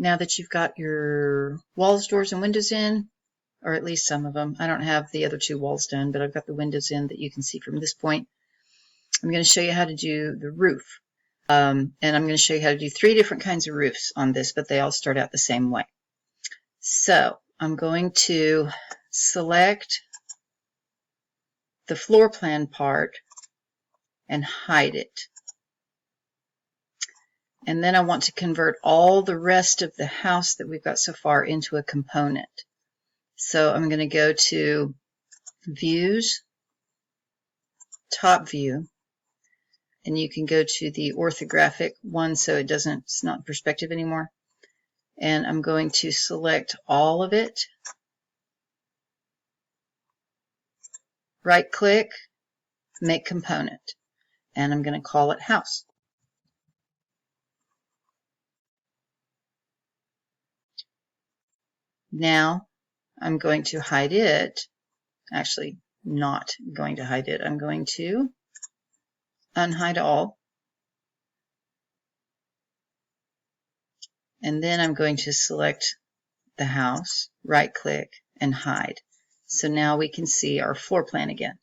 Now that you've got your walls, doors, and windows in, or at least some of them, I don't have the other two walls done, but I've got the windows in that you can see from this point. I'm going to show you how to do the roof. And I'm going to show you how to do 3 different kinds of roofs on this, but they all start out the same way. So I'm going to select the floor plan part and hide it. And then I want to convert all the rest of the house that we've got so far into a component. So I'm going to go to Views, Top View, and you can go to the orthographic one so it's not perspective anymore. And I'm going to select all of it, right click, make component, and I'm going to call it house. Now I'm going to hide it. Actually, not going to hide it. I'm going to unhide all. And then I'm going to select the house, right click, and hide. So now we can see our floor plan again.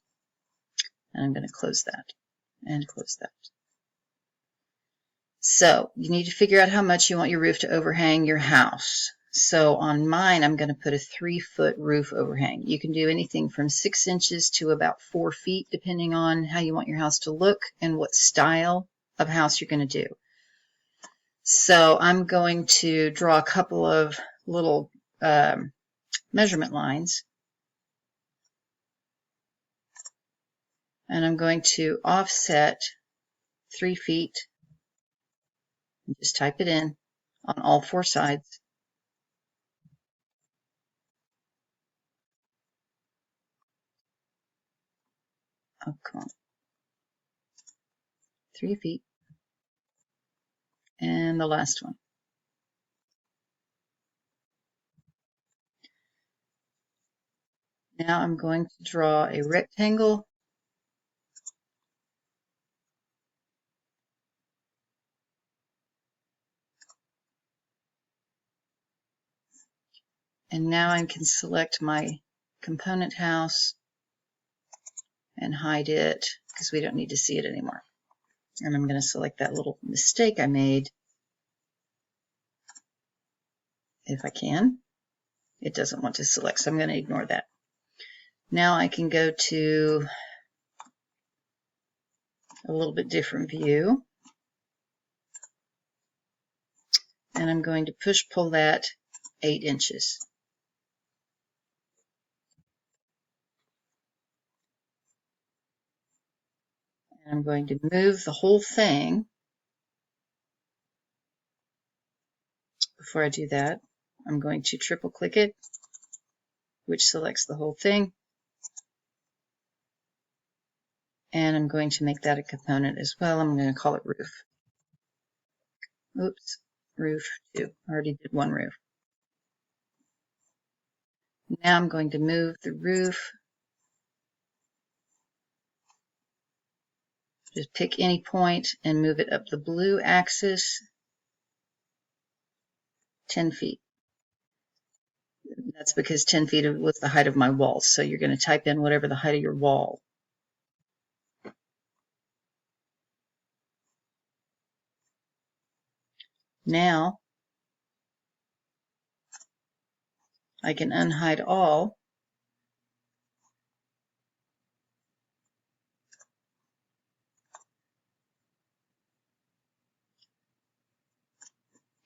And I'm going to close that and close that. So you need to figure out how much you want your roof to overhang your house. So on mine, I'm going to put a 3-foot roof overhang. You can do anything from 6 inches to about 4 feet, depending on how you want your house to look and what style of house you're going to do. So I'm going to draw a couple of little measurement lines. And I'm going to offset 3 feet. And just type it in on all 4 sides. Oh, come on. 3 feet. And the last one. Now I'm going to draw a rectangle. And now I can select my component house and hide it because we don't need to see it anymore. And I'm going to select that little mistake I made. If I can. It doesn't want to select, so I'm going to ignore that. Now I can go to a little bit different view. And I'm going to push-pull that 8 inches. And I'm going to move the whole thing. Before I do that, I'm going to triple click it, which selects the whole thing. And I'm going to make that a component as well. I'm going to call it roof. Oops, roof 2. I already did one roof. Now I'm going to move the roof. Just pick any point and move it up the blue axis 10 feet. That's because 10 feet was the height of my wall. So you're going to type in whatever the height of your wall. Now I can unhide all.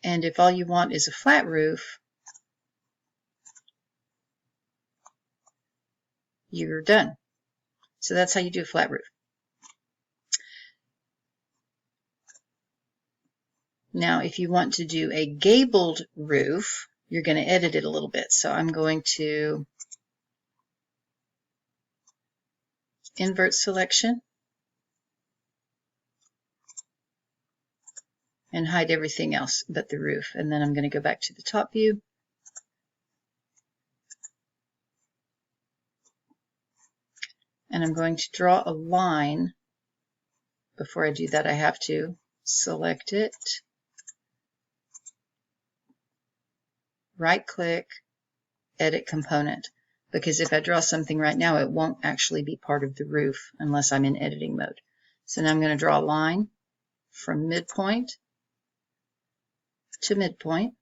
And if all you want is a flat roof, you're done. So that's how you do a flat roof. Now, if you want to do a gabled roof, you're going to edit it a little bit. So I'm going to invert selection and hide everything else but the roof. And then I'm going to go back to the top view. And I'm going to draw a line. Before I do that, I have to select it. right click, edit component, because if I draw something right now, it won't actually be part of the roof unless I'm in editing mode. So now I'm going to draw a line from midpoint to midpoint.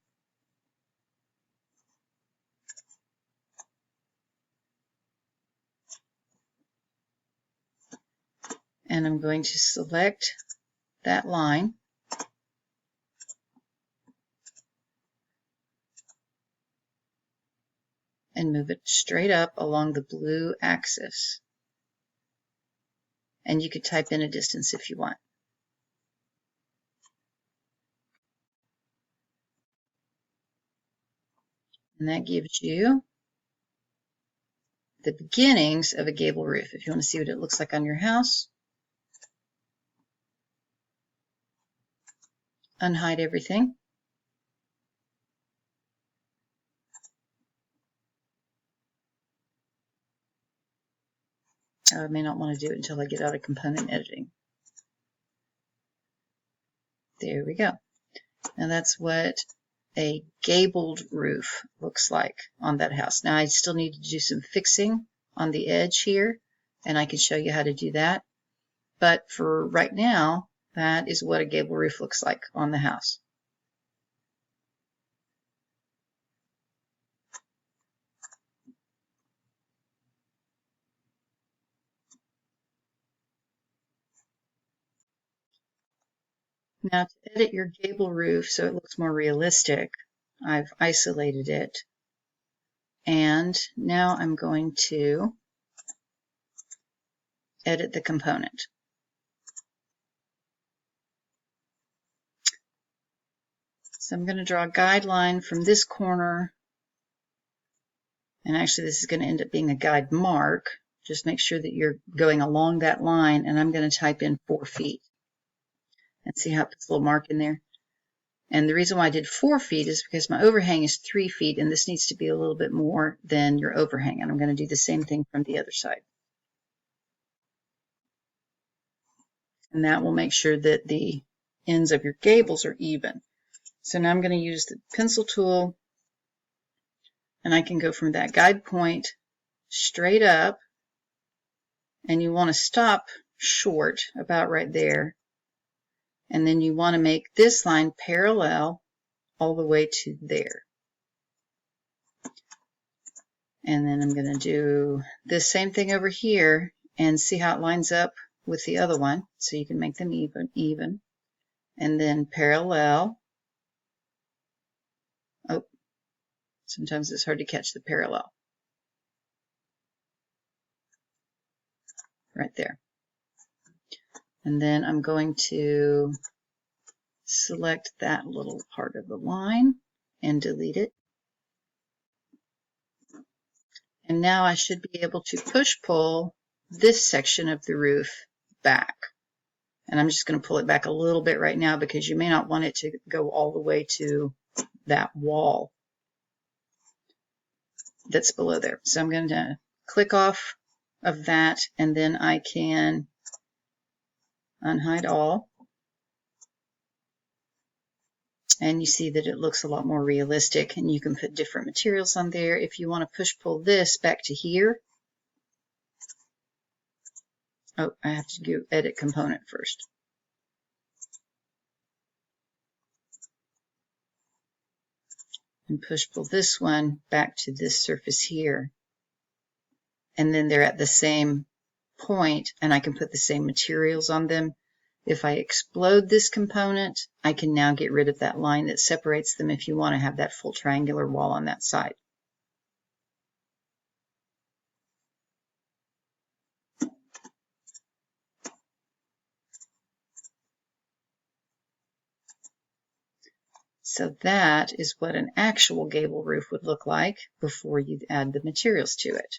And I'm going to select that line and move it straight up along the blue axis. And you could type in a distance if you want. And that gives you the beginnings of a gable roof. If you want to see what it looks like on your house, unhide everything. I may not want to do it until I get out of component editing. There we go. Now that's what a gabled roof looks like on that house. Now I still need to do some fixing on the edge here, and I can show you how to do that. But for right now, that is what a gable roof looks like on the house. Now to edit your gable roof so it looks more realistic, I've isolated it. And now I'm going to edit the component. So I'm going to draw a guideline from this corner. And actually this is going to end up being a guide mark. Just make sure that you're going along that line, and I'm going to type in 4 feet. And see how it puts a little mark in there? And the reason why I did 4 feet is because my overhang is 3 feet, and this needs to be a little bit more than your overhang. And I'm going to do the same thing from the other side. And that will make sure that the ends of your gables are even. So now I'm going to use the pencil tool, and I can go from that guide point straight up, and you want to stop short about right there. And then you want to make this line parallel all the way to there. And then I'm going to do the same thing over here and see how it lines up with the other one. So you can make them even. And then parallel. Oh, sometimes it's hard to catch the parallel. Right there. And then I'm going to select that little part of the line and delete it. And now I should be able to push-pull this section of the roof back. And I'm just going to pull it back a little bit right now because you may not want it to go all the way to that wall that's below there. So I'm going to click off of that, and then I can unhide all. And you see that it looks a lot more realistic, and you can put different materials on there. If you want to push-pull this back to here, oh, I have to do edit component first. And push-pull this one back to this surface here. And then they're at the same point, and I can put the same materials on them. If I explode this component, I can now get rid of that line that separates them if you want to have that full triangular wall on that side. So that is what an actual gable roof would look like before you add the materials to it.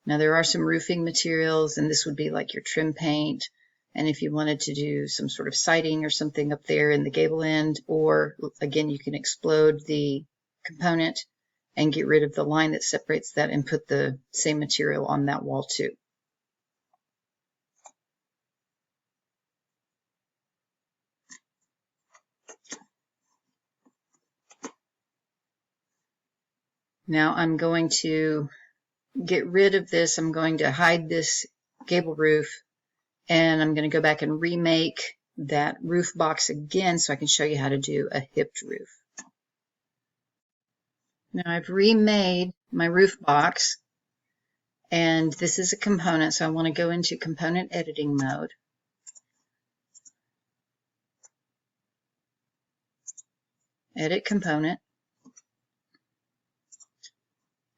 Now there are some roofing materials, and this would be like your trim paint. And if you wanted to do some sort of siding or something up there in the gable end, or again, you can explode the component and get rid of the line that separates that and put the same material on that wall too. Now I'm going to get rid of this. I'm going to hide this gable roof, and I'm going to go back and remake that roof box again so I can show you how to do a hipped roof. Now I've remade my roof box, and this is a component, so I want to go into component editing mode. Edit component.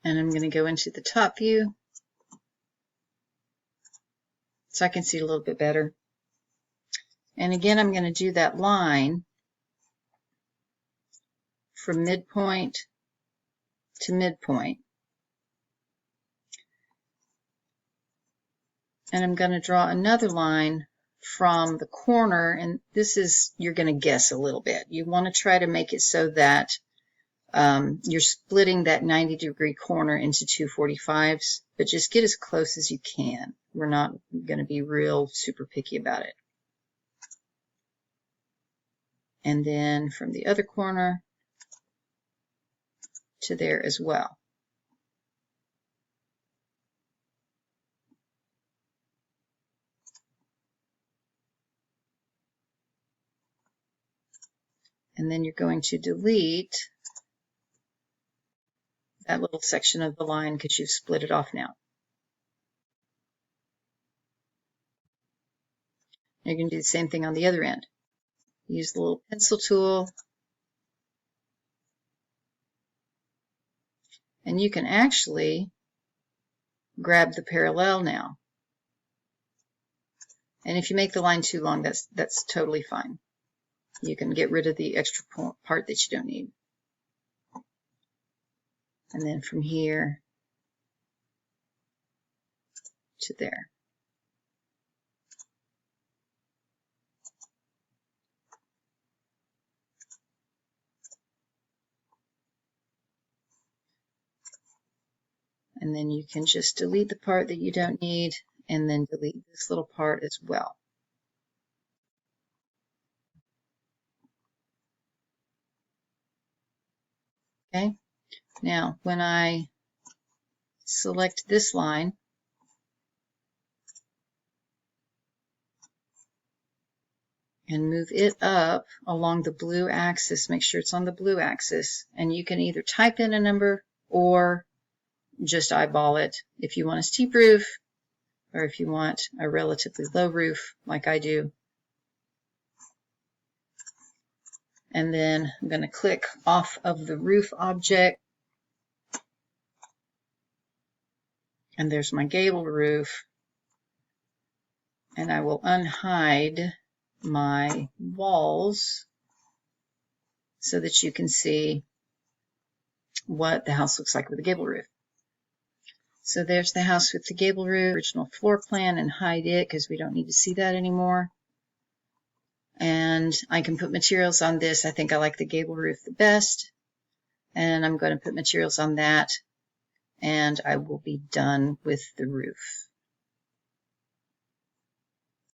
And I'm going to go into the top view so I can see a little bit better. And again, I'm going to do that line from midpoint to midpoint. And I'm going to draw another line from the corner, and this is, you're going to guess a little bit. You want to try to make it so that you're splitting that 90-degree corner into 245s, but just get as close as you can. We're not going to be real super picky about it. And then from the other corner to there as well. And then you're going to delete that little section of the line because you've split it off now. You're going to do the same thing on the other end. Use the little pencil tool, and you can actually grab the parallel now. And if you make the line too long, that's totally fine. You can get rid of the extra part that you don't need. And then from here to there. And then you can just delete the part that you don't need, and then delete this little part as well. Okay, now when I select this line, and move it up along the blue axis, make sure it's on the blue axis, and you can either type in a number or just eyeball it if you want a steep roof, or if you want a relatively low roof like I do. And then I'm going to click off of the roof object, and there's my gabled roof, and I will unhide my walls so that you can see what the house looks like with a gable roof. So there's the house with the gable roof, original floor plan, and hide it because we don't need to see that anymore. And I can put materials on this. I think I like the gable roof the best, and I'm going to put materials on that, and I will be done with the roof.